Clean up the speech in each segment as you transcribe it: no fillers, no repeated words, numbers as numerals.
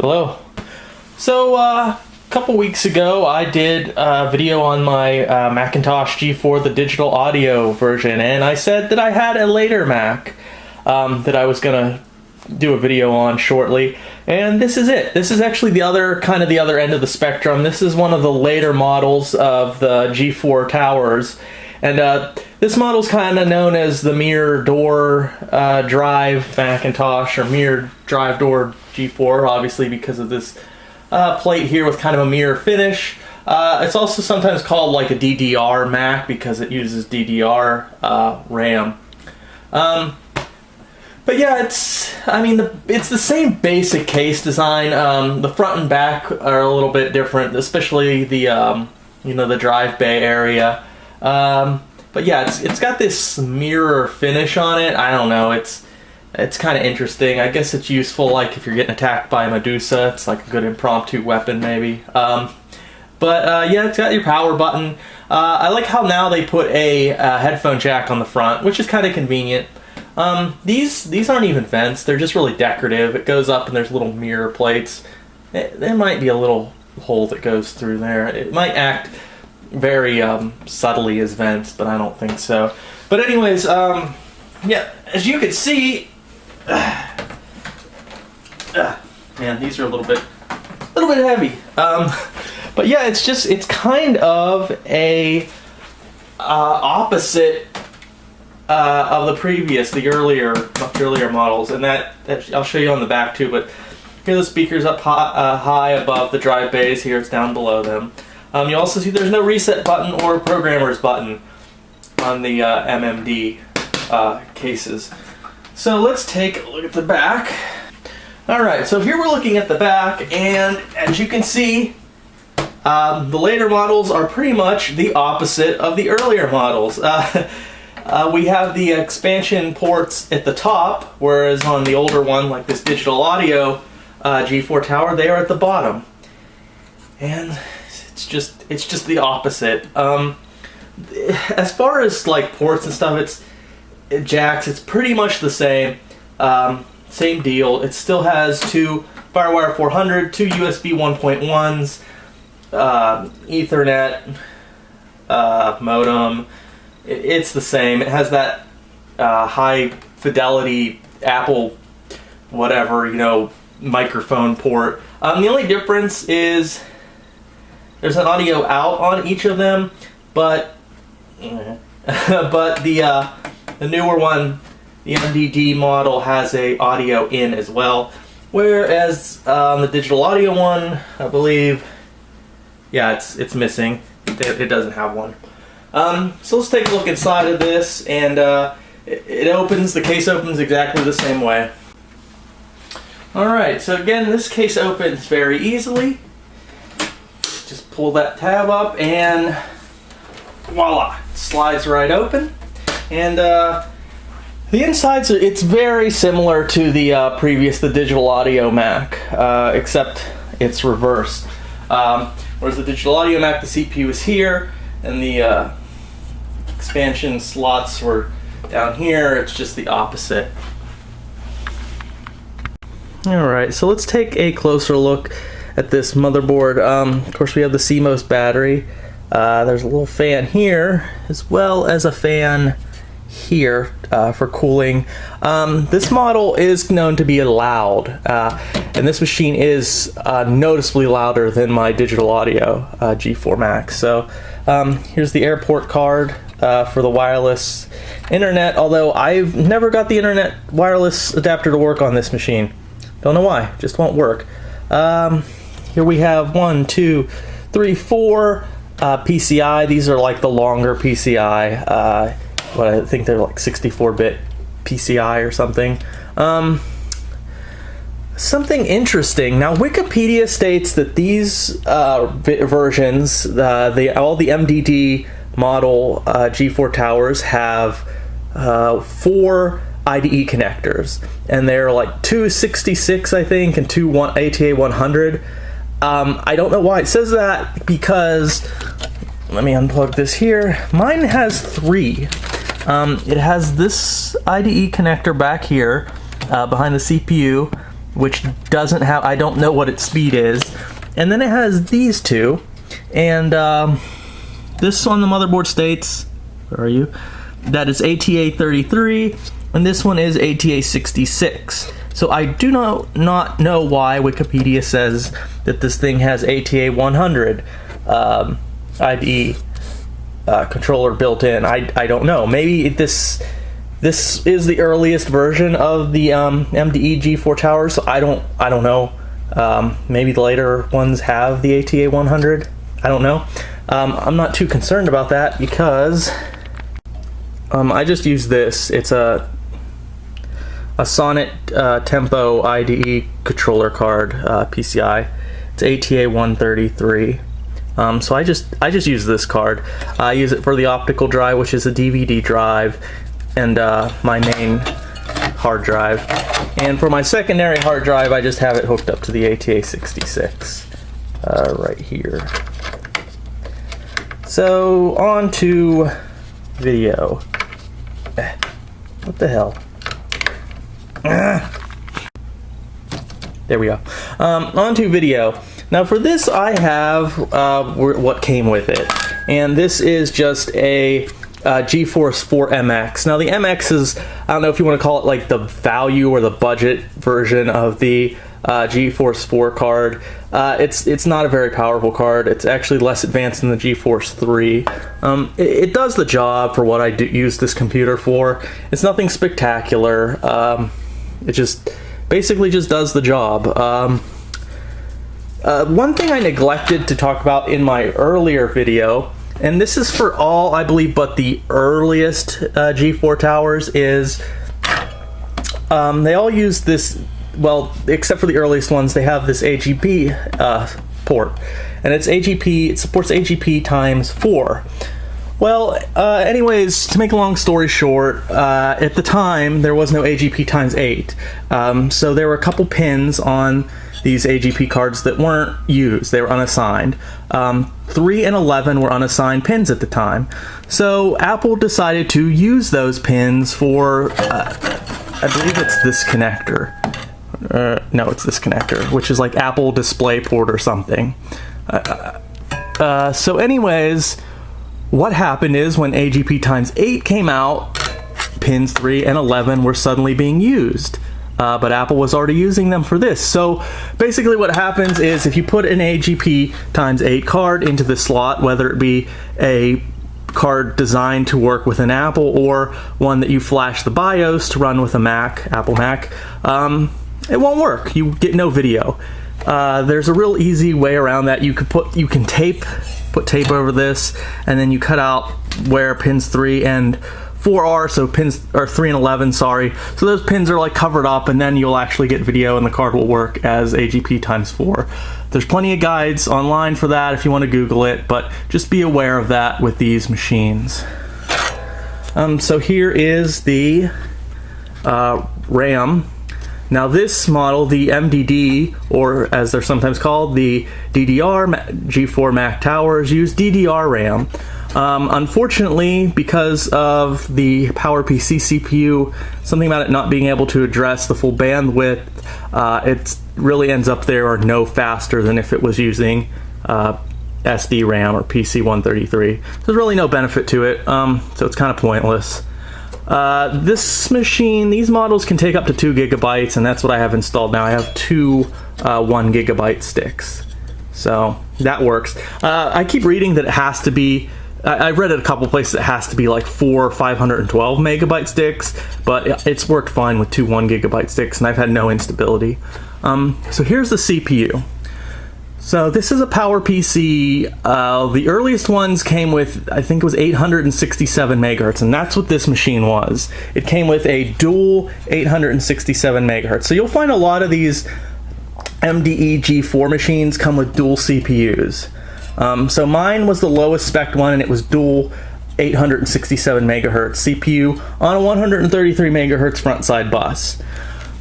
Hello. So, a couple weeks ago, I did a video on my Macintosh G4, the digital audio version, and I said that I had a later Mac that I was gonna do a video on shortly, and this is it. This is actually the other end of the spectrum. This is one of the later models of the G4 towers, and this model is kind of known as the mirror door drive Macintosh, or mirror drive door G4, obviously because of this plate here with kind of a mirror finish. It's also sometimes called like a DDR Mac because it uses DDR RAM. But yeah, it's the same basic case design. The front and back are a little bit different, especially the the drive bay area. But yeah, it's got this mirror finish on it. I don't know, it's kind of interesting. I guess it's useful like if you're getting attacked by a Medusa. It's like a good impromptu weapon maybe. But yeah, it's got your power button. I like how now they put a headphone jack on the front, which is kind of convenient. These aren't even vents, they're just really decorative. It goes up and there's little mirror plates. There might be a little hole that goes through there. It might act very subtly as vents, but I don't think so. But anyways, yeah, as you can see, man, these are a little bit heavy. But yeah, it's kind of a opposite of the previous, much earlier models, and that I'll show you on the back too. But here the speakers up high above the drive bays. Here it's down below them. You also see there's no reset button or programmer's button on the MMD cases. So let's take a look at the back. Alright, so here we're looking at the back, and as you can see, the later models are pretty much the opposite of the earlier models. We have the expansion ports at the top, whereas on the older one, like this digital audio G4 tower, they are at the bottom. And it's just the opposite. As far as like ports and stuff, jacks, it's pretty much the same. Same deal. It still has two FireWire 400, two USB 1.1s, Ethernet, modem. It's the same. It has that high fidelity Apple whatever, microphone port. The only difference is there's an audio out on each of them, but the newer one, the MDD model, has a audio in as well, whereas the digital audio one, I believe, yeah, it's missing. It doesn't have one. So let's take a look inside of this, and the case opens exactly the same way. Alright, so again, this case opens very easily. Just pull that tab up and voila, it slides right open. And the insides, it's very similar to the the digital audio Mac, except it's reversed. Whereas the digital audio Mac, the CPU is here, and the expansion slots were down here. It's just the opposite. Alright, so let's take a closer look at this motherboard. Of course, we have the CMOS battery. There's a little fan here, as well as a fan here for cooling. This model is known to be loud, and this machine is noticeably louder than my digital audio G4 Mac. So here's the airport card for the wireless internet, although I've never got the internet wireless adapter to work on this machine. Don't know why, just won't work. Here we have 1, 2, 3, 4 PCI. These are like the longer PCI. But I think they're like 64-bit PCI or something. Something interesting. Now, Wikipedia states that these versions, all the MDD model G4 towers have 4 IDE connectors, and they're like 266, I think, and 2 ATA 100. I don't know why it says that, because let me unplug this here. Mine has 3. It has this IDE connector back here behind the CPU, which doesn't have, I don't know what its speed is. And then it has these two, and this on the motherboard states, where are you? That is ATA 33, and this one is ATA 66. So I do not know why Wikipedia says that this thing has ATA 100 IDE controller built in. I don't know. Maybe this is the earliest version of the MDE G4 towers. So I don't know. Maybe the later ones have the ATA 100. I don't know. I'm not too concerned about that because I just use this. It's a Sonnet Tempo IDE controller card, PCI. It's ATA 133. So I just use this card. I use it for the optical drive, which is a DVD drive, and my main hard drive. And for my secondary hard drive, I just have it hooked up to the ATA 66 right here. So on to video. What the hell? There we go. On to video. Now for this I have what came with it. And this is just a GeForce 4 MX. Now the MX is, I don't know if you want to call it like the value or the budget version of the GeForce 4 card. It's not a very powerful card. It's actually less advanced than the GeForce 3. It does the job for what I use this computer for. It's nothing spectacular. It just basically just does the job. One thing I neglected to talk about in my earlier video, and this is for all, I believe, but the earliest G4 towers, is they all use this, well, except for the earliest ones, they have this AGP port. And it's AGP, it supports AGP times 4. Well, anyways, to make a long story short, at the time, there was no AGP times 8. So there were a couple pins on these AGP cards that weren't used. They were unassigned. 3 and 11 were unassigned pins at the time. So Apple decided to use those pins for, I believe it's this connector. No, it's this connector, which is like Apple DisplayPort or something. So anyways, what happened is when AGP times 8 came out, pins 3 and 11 were suddenly being used. But Apple was already using them for this. So basically what happens is if you put an AGP times 8 card into the slot, whether it be a card designed to work with an Apple or one that you flash the BIOS to run with a Mac, Apple Mac, it won't work. You get no video. There's a real easy way around that. You can put tape over this, and then you cut out where pins 3 and 4 are, so pins are 3 and 11, sorry. So those pins are like covered up, and then you'll actually get video and the card will work as AGP times 4. There's plenty of guides online for that if you want to Google it, but just be aware of that with these machines. So here is the RAM. Now this model, the MDD, or as they're sometimes called, the DDR G4 Mac towers, use DDR RAM. Unfortunately, because of the PowerPC CPU, something about it not being able to address the full bandwidth, it really ends up there or no faster than if it was using SD RAM or PC 133. There's really no benefit to it, so it's kind of pointless. This machine, these models can take up to 2 gigabytes, and that's what I have installed now. I have two 1 gigabyte sticks, so that works. I keep reading that it has to be, I've read it a couple places, it has to be like 4 512 megabyte sticks, but it's worked fine with 2 1 gigabyte sticks, and I've had no instability. So here's the CPU. So this is a PowerPC. The earliest ones came with, I think it was 867 megahertz, and that's what this machine was. It came with a dual 867 megahertz. So you'll find a lot of these MDE G4 machines come with dual CPUs. So mine was the lowest spec one, and it was dual 867 megahertz CPU on a 133 megahertz front side bus.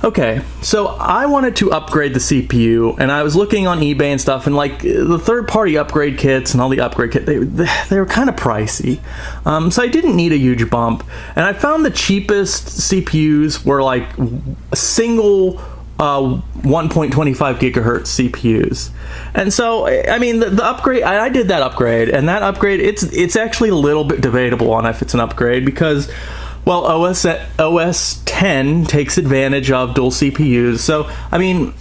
Okay, so I wanted to upgrade the CPU, and I was looking on eBay and stuff, and like the third-party upgrade kits and all the upgrade kits, they were kind of pricey. So I didn't need a huge bump, and I found the cheapest CPUs were like a single 1.25 gigahertz CPUs. And so, I mean, the upgrade, I did that upgrade, and that upgrade, it's actually a little bit debatable on if it's an upgrade, because, well, OS 10 takes advantage of dual CPUs. So, I mean,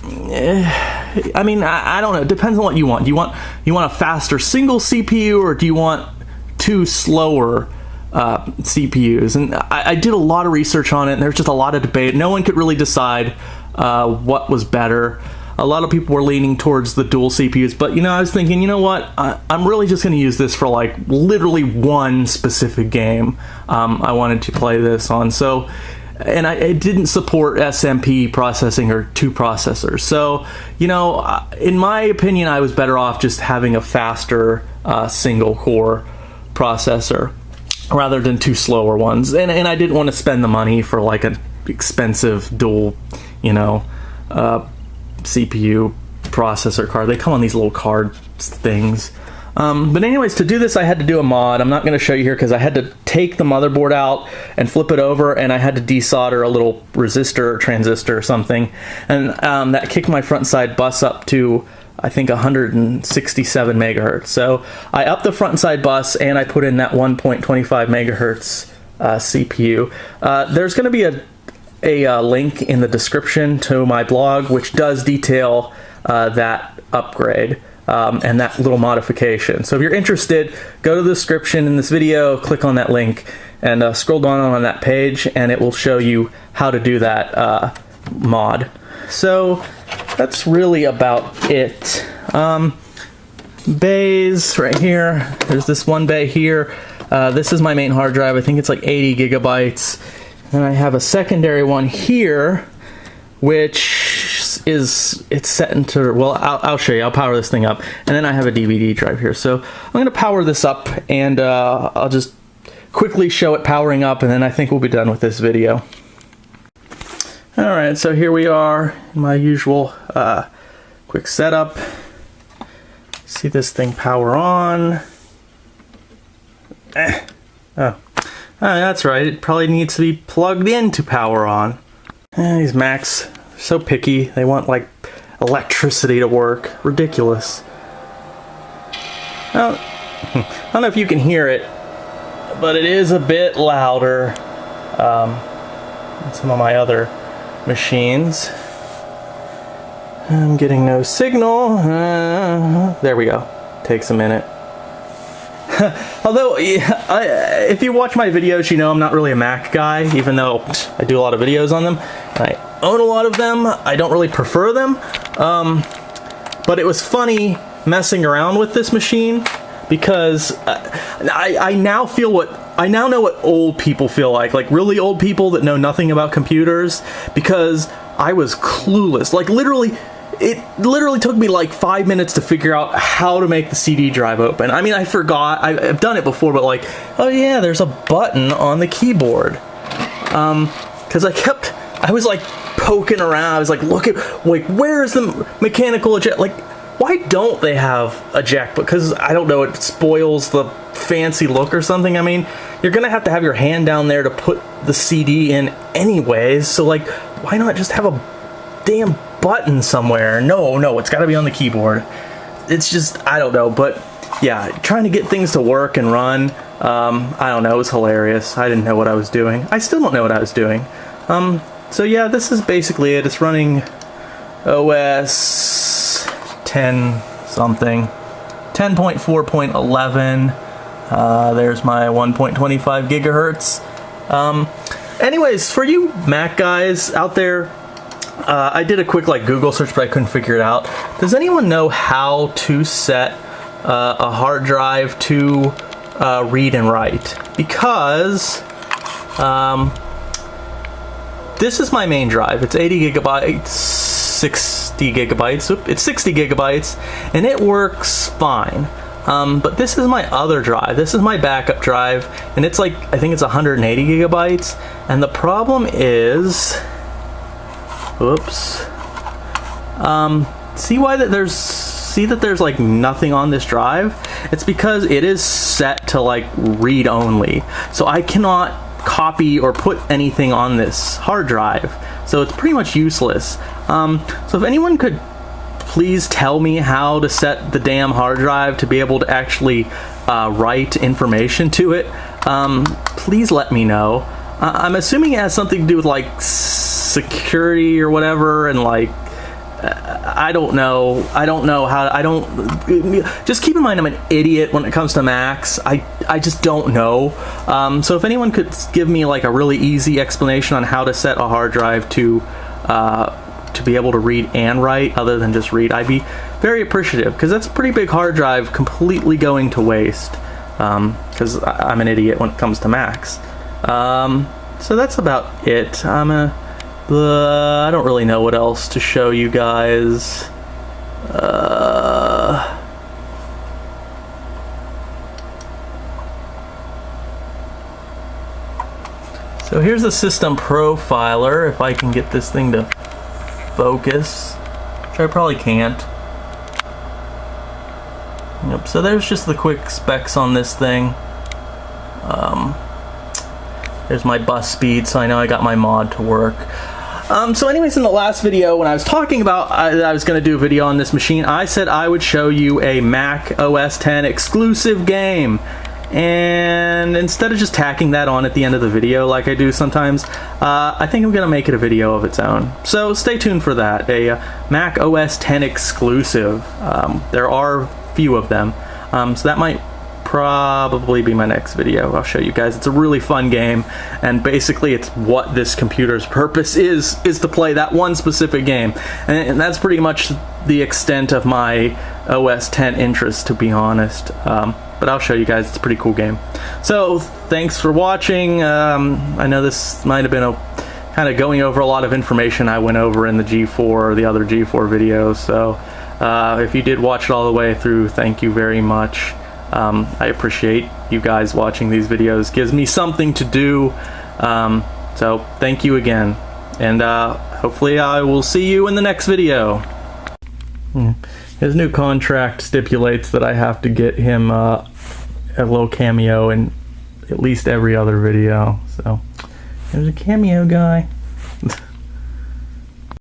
I don't know. It depends on what you want. Do you want a faster single CPU, or do you want two slower CPUs? And I did a lot of research on it, and there's just a lot of debate. No one could really decide what was better. A lot of people were leaning towards the dual CPUs, but I was thinking, you know what, I'm really just going to use this for like literally one specific game I wanted to play this on. So, and it didn't support SMP processing or two processors. So, in my opinion, I was better off just having a faster single core processor rather than two slower ones. And I didn't want to spend the money for like an expensive dual CPU processor card. They come on these little card things. But anyways, to do this, I had to do a mod. I'm not going to show you here because I had to take the motherboard out and flip it over, and I had to desolder a little resistor or transistor or something. And that kicked my front side bus up to, I think, 167 megahertz. So I upped the front side bus, and I put in that 1.25 megahertz CPU. There's going to be a link in the description to my blog, which does detail that upgrade and that little modification. So if you're interested, go to the description in this video, click on that link, and scroll down on that page, and it will show you how to do that mod. So that's really about it. Bays right here. There's this one bay here. This is my main hard drive. I think it's like 80 gigabytes. And I have a secondary one here, which it's set into, well, I'll show you. I'll power this thing up. And then I have a DVD drive here. So I'm going to power this up, and I'll just quickly show it powering up, and then I think we'll be done with this video. All right, so here we are in my usual quick setup. See this thing power on. Oh. That's right, it probably needs to be plugged in to power on. These Macs, so picky. They want, like, electricity to work. Ridiculous. Well, I don't know if you can hear it, but it is a bit louder than some of my other machines. I'm getting no signal. There we go. Takes a minute. Although, if you watch my videos, you know I'm not really a Mac guy, even though I do a lot of videos on them. I own a lot of them. I don't really prefer them. But it was funny messing around with this machine, because I now know what old people feel like really old people that know nothing about computers, because I was clueless. Like, it literally took me like 5 minutes to figure out how to make the CD drive open. I mean, I forgot. I've done it before, but like, oh yeah, there's a button on the keyboard. Because I was like poking around. I was like, where is the mechanical eject? Like, why don't they have a jack? Because I don't know, it spoils the fancy look or something. I mean, you're gonna have to have your hand down there to put the CD in anyways. So like, why not just have a damn button somewhere? No, it's got to be on the keyboard. It's just, I don't know, but yeah, trying to get things to work and run, I don't know, it was hilarious. I didn't know what I was doing. I still don't know what I was doing. So yeah, this is basically it. It's running OS 10 something, 10.4.11. There's my 1.25 gigahertz. Anyways, for you Mac guys out there, I did a quick Google search, but I couldn't figure it out. Does anyone know how to set a hard drive to read and write? Because this is my main drive. It's 80 gigabytes, 60 gigabytes. It's 60 gigabytes, and it works fine. But this is my other drive. This is my backup drive, and it's I think it's 180 gigabytes. And the problem is, oops. See that there's nothing on this drive? It's because it is set to read only. So I cannot copy or put anything on this hard drive, so it's pretty much useless. So if anyone could please tell me how to set the damn hard drive to be able to actually write information to it, please let me know. I'm assuming it has something to do with like security or whatever, and like I don't know how. Just keep in mind I'm an idiot when it comes to Macs. I just don't know. So if anyone could give me like a really easy explanation on how to set a hard drive to be able to read and write other than just read, I'd be very appreciative, because that's a pretty big hard drive completely going to waste, because I'm an idiot when it comes to Macs. So that's about it. I don't really know what else to show you guys. So here's the system profiler, if I can get this thing to focus, which I probably can't. Yep, so there's just the quick specs on this thing. There's my bus speed, so I know I got my mod to work. So anyways, in the last video, when I was talking about I was going to do a video on this machine, I said I would show you a Mac OS X exclusive game. And instead of just tacking that on at the end of the video like I do sometimes, I think I'm going to make it a video of its own. So stay tuned for that, a Mac OS X exclusive. There are few of them, so that might probably be my next video. I'll show you guys. It's a really fun game, and basically it's what this computer's purpose is to play that one specific game, and that's pretty much the extent of my OS X interest, to be honest. But I'll show you guys. It's a pretty cool game. So thanks for watching. I know this might have been a kind of going over a lot of information I went over in the G4 or the other G4 videos, so if you did watch it all the way through, thank you very much. I appreciate you guys watching these videos. Gives me something to do. So thank you again, and hopefully I will see you in the next video. His new contract stipulates that I have to get him a little cameo in at least every other video. So there's a cameo guy.